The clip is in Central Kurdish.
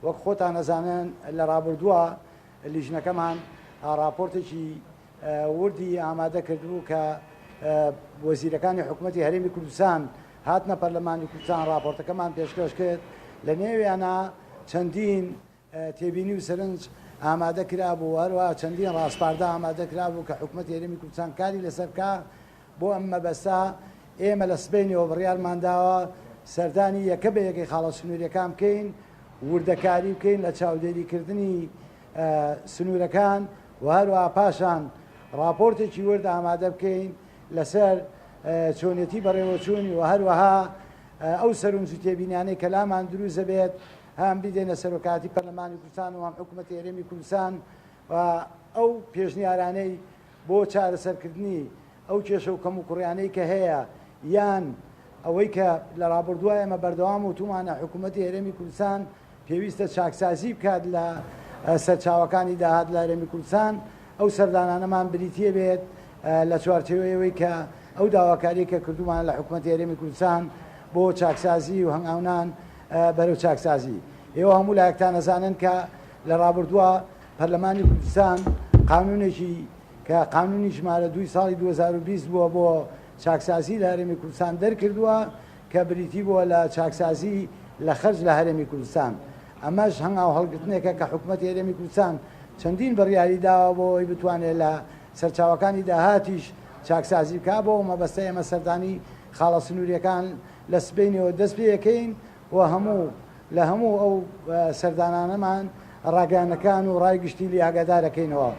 وەک خۆتان نەزانن لە ڕابردووە لیژنەکەمان راپۆرتێکی وردی ئامادە کردبوو کە وەزیرەکانی حکوومەتی هەرێمی کوردستان هاتنە پەرلەمانی کوردستان راپۆرتەکەمان پێشکەش کرد لە نێویانە چەندین تێبینی و سەرنج ئامادە کرابوو هەروە چەندین ڕاستپاردا ئامادە کرابوو کە حکوومەتی هەرێمی کوردستان کاری لەسەر بکە بۆ ئەم مەبەستە ئێمە لە سبەینەوە بڕیارمانداوە سەردانی یەکە بە یەکەی خاڵە سنووریەکان بکەین وردەکاری بکەین لە چاودێریکردنی سنوورەکان و هەروە پاشان راپۆرتێکی ورد ئامادە بکەین لەسەر چۆنیەتی بەڕێوەچوونی و هەروەها ئەو سەرنج و تێبینیانەی کە لامان دروست بێت هەم بدێنە سەرۆکاتی پەرلەمانی کوردستان و هەم حکوومەتی هەرێمی کوردستان و ئەو پێشنیارانەی بۆ چارەسەرکردنی ئەو کێشە و کەم و کوڕیانەی کە هەیە یان ئەوەی کە لە ڕابردووە ئێمە بەردەوام و تومانە حکوومەتی هەرێمی کوردستان پێویستە چاکسازی بکات لە سەرچاوەکانی داهات لە هەرێمی کوردستان ئەو سەردانانەمان بریتیە بێت لە چوارچێوەیەوەی کە ئەو داواکاری کە کردومان لە حکوومەتی هەرێمی کوردستان بۆ چاکسازی و هەنگاونان بەرەو چاکسازی ئێوە هەموو لایەکتان نەزانن کە لە ڕابردووە پەرلەمانی کوردستان قانونێکی کە قانونی ژمارە 2 ساڵی 2020 بووە بۆ چاکسازی لە هەرێمی کوردستان دەرکردووە کە بریتی بووە لە چاکسازی لە خەرج لە هەرێمی کوردستان ئەمەش هەنگاو هەڵگرتنێکە کە حکوومەتی هەرێمی کوردستان چەندین بڕیاری داوە بۆ ئەوی بتوانێت لە سەرچاوەکانی داهاتیش چاکسازی بکا بۆ مەبەستە ئێمە سەردانی خاڵە سنووریەکان لە سبەینەوە دەست پێ یەکەین و لە هەموو ئەو سەردانانەمان ڕاگەیانەکان و ڕای گشتی لی ئاگادارەکەینەوە.